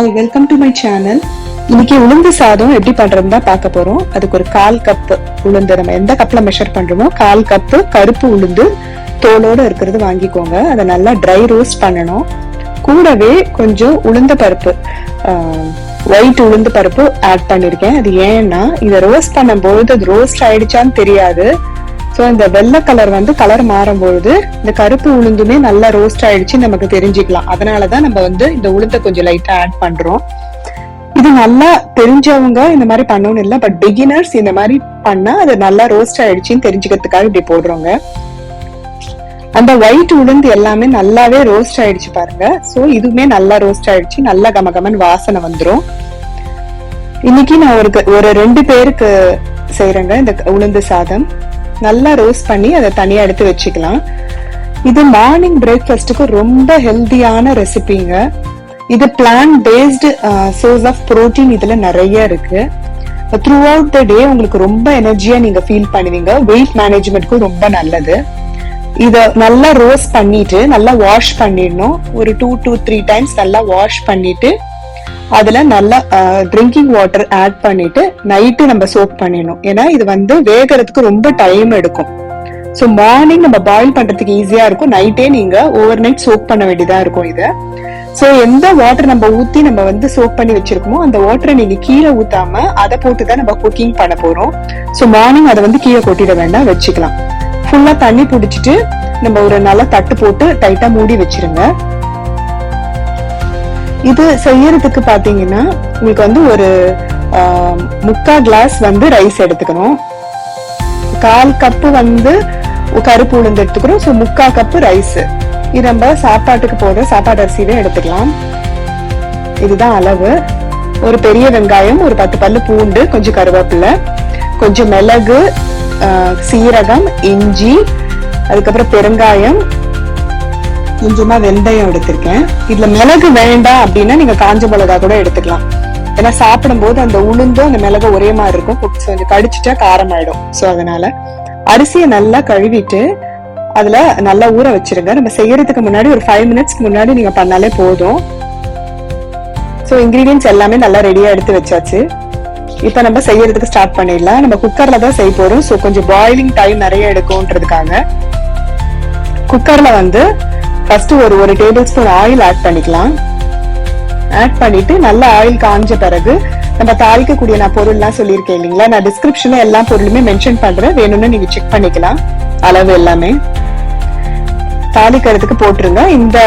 Hi, welcome to my channel. இன்னைக்கு உளுந்து சாதம் எப்படி பண்றதுன்னு தான் பார்க்க போறோம். அதுக்கு ஒரு 1/4 கப் உளுந்து, நம்ம எந்த கப்ல மெஷர் பண்றோமோ 1/4 கப் கருப்பு உளுந்து தோலோட இருக்கிறது வாங்கிக்கோங்க. அதை நல்லா ட்ரை ரோஸ்ட் பண்ணணும். கூடவே கொஞ்சம் உளுந்த பருப்பு, ஒயிட் உளுந்து பருப்பு ஆட் பண்ணிருக்கேன். அது ஏன்னா இதை ரோஸ்ட் பண்ணும்போது அது ரோஸ்ட் ஆயிடுச்சான்னு தெரியாது. ஸோ இந்த வெள்ளை கலர் கலர் மாறும்பொழுது இந்த கருப்பு உளுந்துமே நல்லா ரோஸ்ட் ஆயிடுச்சு நமக்கு தெரிஞ்சுக்கலாம். அதனாலதான் நம்ம இந்த உளுந்தை கொஞ்சம் லைட்டா ஆட் பண்றோம். இது நல்லா தெரிஞ்சவங்க இந்த மாதிரி பண்ணணும் இல்லை, பட் பிகினர்ஸ் இந்த மாதிரி பண்ணா அது நல்லா ரோஸ்ட் ஆயிடுச்சுன்னு தெரிஞ்சுக்கிறதுக்காக இப்படி போடுறோங்க. அந்த ஒயிட் உளுந்து எல்லாமே நல்லாவே ரோஸ்ட் ஆயிடுச்சு பாருங்க. ஸோ இதுவுமே நல்லா ரோஸ்ட் ஆயிடுச்சு, நல்லா கமகமன் வாசனை வந்துடும். இன்னைக்கு நான் ஒரு 2 பேருக்கு செய்யறேங்க இந்த உளுந்து சாதம். நல்லா ரோஸ்ட் பண்ணி அதை தனியா எடுத்து வச்சுக்கலாம். இது மார்னிங் பிரேக்ஃபாஸ்டுக்கு ரொம்ப ஹெல்தியான ரெசிபிங்க. இது plant based source of protein இதுல நிறைய இருக்கு. த்ரூ அவுட் த டே உங்களுக்கு ரொம்ப எனர்ஜியா நீங்க ஃபீல் பண்ணுவீங்க. வெயிட் மேனேஜ்மெண்ட்க்கும் ரொம்ப நல்லது. இத நல்லா ரோஸ்ட் பண்ணிட்டு நல்லா வாஷ் பண்ணிடணும். ஒரு 2 to 3 டைம்ஸ் நல்லா வாஷ் பண்ணிட்டு அதுல நல்லா ட்ரிங்கிங் வாட்டர் ஆட் பண்ணிட்டு நைட்டு நம்ம சோக் பண்ணிடணும். ஏன்னா இது வேகிறதுக்கு ரொம்ப டைம் எடுக்கும். ஸோ மார்னிங் நம்ம பாயில் பண்றதுக்கு ஈஸியா இருக்கும், நைட்டே நீங்க ஓவர் நைட் சோக் பண்ண வேண்டியதா இருக்கும் இதை. ஸோ எந்த வாட்டர் நம்ம ஊத்தி நம்ம சோக் பண்ணி வச்சிருக்கோமோ அந்த வாட்டரை நீங்க கீழே ஊத்தாம அதை போட்டுதான் நம்ம குக்கிங் பண்ண போறோம். ஸோ மார்னிங் அதை கீழே கொட்டிட வேண்டாம், வச்சுக்கலாம். ஃபுல்லா தண்ணி பிடிச்சிட்டு நம்ம ஒரு நல்ல தட்டு போட்டு டைட்டா மூடி வச்சிருங்க. இது செய்யறதுக்கு பாத்தீங்கன்னா உங்களுக்கு ஒரு 3/4 கிளாஸ் ரைஸ் எடுத்துக்கணும். 1/4 கப்பு கருப்பு உளுந்து எடுத்துக்கிறோம். So 3/4 cup rice. இது நம்ம சாப்பாட்டுக்கு போடுற சாப்பாடு அரிசியில எடுத்துக்கலாம். இதுதான் அளவு. ஒரு பெரிய வெங்காயம், ஒரு 10 பல்லு பூண்டு, கொஞ்சம் கருவேப்பிலை, கொஞ்சம் மிளகு, சீரகம், இஞ்சி, அதுக்கப்புறம் பெருங்காயம், கொஞ்சமா வெந்தயம் எடுத்திருக்கேன். இதுல மிளகு வேண்டாம் அப்படின்னா நீங்க காஞ்ச மிளகா கூட எடுத்துக்கலாம். ஏன்னா சாப்பிடும் போது அந்த உளுந்தும் அந்த மிளகு ஒரே மாதிரி இருக்கும், கொஞ்சம் கடிச்சிட்டா காரம் ஆயிடும். சோ அதனால அரிசியை நல்லா கழுவிட்டு அதுல நல்லா ஊற வச்சிருங்க. நம்ம செய்யறதுக்கு முன்னாடி ஒரு 5 மினிட்ஸ்க்கு முன்னாடி நீங்க பண்ணாலே போதும். சோ இன்கிரீடியன்ஸ் எல்லாமே நல்லா ரெடியா எடுத்து வச்சாச்சு. இப்ப நம்ம செய்யறதுக்கு ஸ்டார்ட் பண்ணிடலாம். நம்ம குக்கர்ல தான் செய்ய போறோம். சோ கொஞ்சம் பாயிலிங் டைம் நிறைய எடுக்கும்ன்றதுக்காக குக்கர்ல ஃபர்ஸ்ட் ஒரு டேபிள் ஸ்பூன் ஆயில் ஆட் பண்ணிக்கலாம். ஆட் பண்ணிட்டு நல்லா ஆயில் காஞ்ச பிறகு நம்ம தாளிக்கக்கூடிய நான் பொருள்லாம் சொல்லியிருக்கேன் இல்லைங்களா, நான் டிஸ்கிரிப்ஷன்ல எல்லா பொருளுமே மென்ஷன் பண்றேன், வேணும்னு நீங்க செக் பண்ணிக்கலாம். அளவு எல்லாமே தாளிக்கிறதுக்கு போட்டுருங்க. இந்த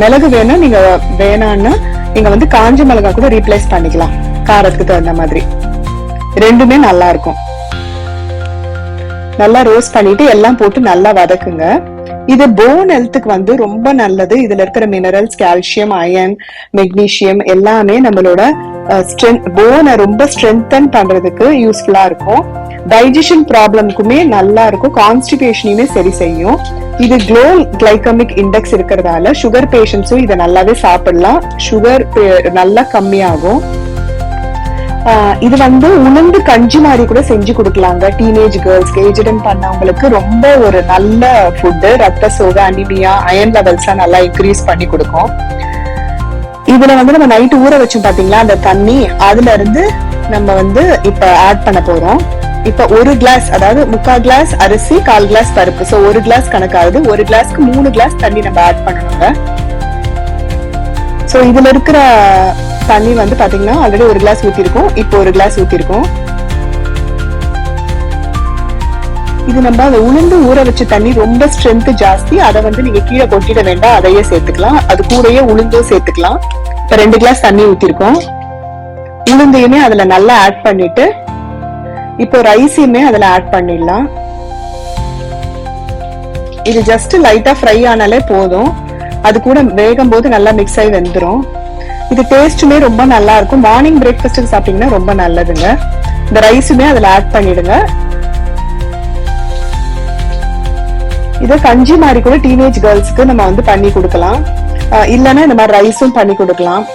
மிளகு வேணும், நீங்க வேணான்னா நீங்க காஞ்ச மிளகா கூட ரீப்ளேஸ் பண்ணிக்கலாம், காரத்துக்கு தகுந்த மாதிரி. ரெண்டுமே நல்லா இருக்கும். நல்லா ரோஸ்ட் பண்ணிட்டு எல்லாம் போட்டு நல்லா வதக்குங்க. இது போன் ஹெல்த்துக்கு ரொம்ப நல்லது. இதுல இருக்கிற மினரல்ஸ், கால்சியம், அயன், மெக்னீசியம் எல்லாமே நம்மளோட போனை ரொம்ப ஸ்ட்ரென்தன் பண்றதுக்கு யூஸ்ஃபுல்லா இருக்கும். டைஜஷன் ப்ராப்ளம்க்குமே நல்லா இருக்கும், கான்ஸ்டிபேஷனையுமே சரி செய்யும். இது க்ளோ கிளைகமிக் இண்டெக்ஸ் இருக்கிறதால சுகர் பேஷண்ட்ஸும் இதை நல்லாவே சாப்பிடலாம். சுகர் நல்லா கம்மியாகும். இது உளுந்து கஞ்சி மாதிரி கூட செஞ்சு கொடுக்கலாங்க. டீனேஜ் கேர்ள்ஸ்க்கு, ஏஜ்டன் பண்ணவங்களுக்கு ரொம்ப ஒரு நல்ல ஃபுட். ரத்த சோகை, அனிமியா, அயன் லெவல்ஸ் நல்லா இன்க்ரீஸ் பண்ணி கொடுக்கும். இதுல நம்ம நைட்டு ஊற வச்சோம் பாத்தீங்களா அந்த தண்ணி, அதுல இருந்து நம்ம இப்ப ஆட் பண்ண போறோம். இப்ப 1 கிளாஸ், அதாவது 3/4 கிளாஸ் அரிசி, 1/4 கிளாஸ் பருப்பு. So 1 class கணக்காகுது. 1 கிளாஸ்க்கு 3 கிளாஸ் தண்ணி நம்ம ஆட் பண்ணணுங்க. சோ இதுல இருக்கிற தண்ணி பாத்தீங்கன்னா ஆல்ரெடி 1 கிளாஸ் ஊத்திருக்கோம். இப்போ 1 கிளாஸ் ஊத்திருக்கோம். இது நம்ம அந்த உளுந்து ஊற வச்ச தண்ணி ரொம்ப ஸ்ட்ரென்த் ஜாஸ்தி. அதை நீங்க கீழே கொட்டிட வேண்டாம், அதையே சேர்த்துக்கலாம். அது கூடயே உளுந்தும் சேர்த்துக்கலாம். இப்ப 2 கிளாஸ் தண்ணி ஊத்திருக்கோம். உளுந்தையுமே அதுல நல்லா ஆட் பண்ணிட்டு இப்போ ரைஸையுமே அதுல ஆட் பண்ணிடலாம். இது ஜஸ்ட் லைட்டா ஃப்ரை ஆனாலே போதும். அது கூட வேகும் போது நல்லா மிக்ஸ் ஆகி வெந்துடும். இது டேஸ்ட்டுமே ரொம்ப நல்லா இருக்கும். மார்னிங் பிரேக்ஃபாஸ்ட்டுக்கு சாப்பிட்டீங்கன்னா ரொம்ப நல்லதுங்க. இந்த ரைஸுமே அதுல ஆட் பண்ணிடுங்க. இதை கஞ்சி மாதிரி கூட டீனேஜ் கேர்ள்ஸ்க்கு நம்ம பண்ணி கொடுக்கலாம். இல்லைன்னா இந்த மாதிரி ரைஸும் பண்ணி கொடுக்கலாம்.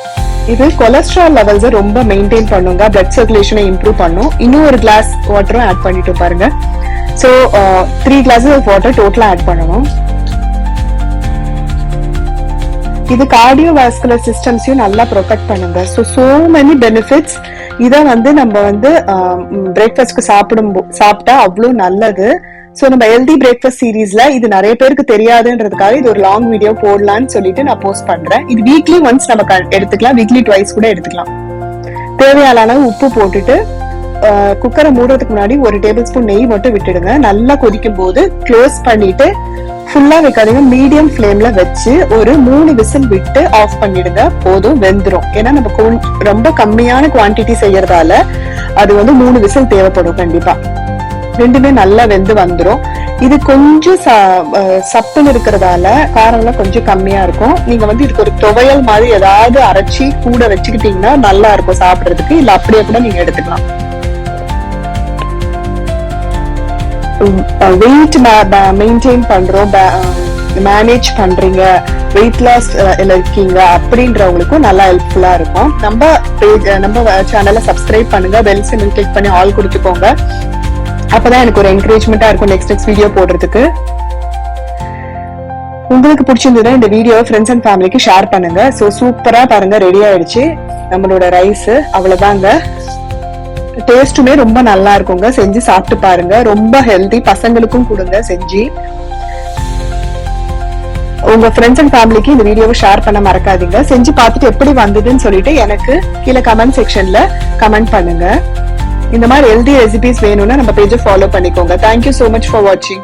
இது கொலஸ்ட்ரால் லெவல்ஸை ரொம்ப மெயின்டைன் பண்ணுங்க, பிளட் சர்க்குலேஷனை இம்ப்ரூவ் பண்ணும். இன்னும் 1 கிளாஸ் வாட்டரும் ஆட் பண்ணிட்டு பாருங்க. ஸோ 3 கிளாஸஸ் ஆஃப் வாட்டர் டோட்டலா ஆட் பண்ணணும். இது கார்டியோவாஸ்குலர் சிஸ்டம்ஸையும் நல்லா ப்ரொடெக்ட் பண்ணுங்க. So many benefits. இத வந்து நம்ம வந்து பிரேக்ஃபாஸ்ட்க்கு சாப்பிட்டா அவ்வளவு நல்லது. சோ நம்ம ஹெல்தி பிரேக்ஃபாஸ்ட் சீரீஸ்ல இது நிறைய பேருக்கு தெரியாதுன்றதுக்காக இது ஒரு லாங் வீடியோ போடலாம்னு சொல்லிட்டு நான் போஸ்ட் பண்றேன். இது வீக்லி ஒன்ஸ் நம்ம எடுத்துக்கலாம், வீக்லி ட்வைஸ் கூட எடுத்துக்கலாம். தேவையான அளவு உப்பு போட்டுட்டு குக்கரை மூடுறதுக்கு முன்னாடி 1 டேபிள் ஸ்பூன் நெய் மட்டும் விட்டுடுங்க. நல்லா கொதிக்கும் போது க்ளோஸ் பண்ணிட்டு ஃபுல்லா வைக்காதீங்க, மீடியம் ஃபிளேம்ல வச்சு ஒரு 3 விசில் விட்டு ஆஃப் பண்ணிடுங்க. போதும், வெந்துரும். ஏன்னா நம்ம ரொம்ப கம்மியான குவான்டிட்டி செய்யறதால அது வந்து 3 விசில் தேவைப்படும் கண்டிப்பா. ரெண்டுமே நல்லா வெந்து வந்துரும். இது கொஞ்சம் சப்புன்னு இருக்கிறதால காரம்லாம் கொஞ்சம் கம்மியா இருக்கும். நீங்க வந்து இதுக்கு ஒரு துவையல் மாதிரி ஏதாவது அரைச்சி கூட வச்சுக்கிட்டீங்கன்னா நல்லா இருக்கும் சாப்பிடுறதுக்கு. இல்ல அப்படியே கூட நீங்க எடுத்துக்கலாம். வெயிட் மெயின்டைன் பண்றோம், மேனேஜ் பண்றீங்க, வெயிட் லாஸ் இருக்கீங்க அப்படின்றவங்களுக்கும் நல்லா ஹெல்ப்ஃபுல்லா இருக்கும். நம்ம சேனலை சப்ஸ்கிரைப் பண்ணுங்க, பெல் சிம்பிள் கிளிக் பண்ணி ஆல் கொடுத்துக்கோங்க. அப்பதான் எனக்கு ஒரு என்கரேஜ்மெண்டா இருக்கும் நெக்ஸ்ட் வீடியோ போடுறதுக்கு. உங்களுக்கு பிடிச்சிருந்ததுன்னா இந்த வீடியோ ஃப்ரெண்ட்ஸ் அண்ட் ஃபேமிலிக்கு ஷேர் பண்ணுங்க. சோ சூப்பரா பாருங்க, ரெடி ஆயிடுச்சு நம்மளோட ரைஸ். அவ்வளவுதாங்க. டேஸ்ட்டுமே ரொம்ப நல்லா இருக்குங்க. செஞ்சு சாப்பிட்டு பாருங்க, ரொம்ப ஹெல்தி. பசங்களுக்கும் கொடுங்க செஞ்சு. உங்க ஃப்ரெண்ட்ஸ் அண்ட் ஃபேமிலிக்கு இந்த வீடியோவை ஷேர் பண்ண மறக்காதீங்க. செஞ்சு பார்த்துட்டு எப்படி வந்ததுன்னு சொல்லிட்டு எனக்கு கீழே கமெண்ட் செக்ஷன்ல கமெண்ட் பண்ணுங்க. இந்த மாதிரி ஹெல்தி ரெசிபிஸ் வேணும்னா நம்ம பேஜை ஃபாலோ பண்ணிக்கோங்க. Thank you so much for watching.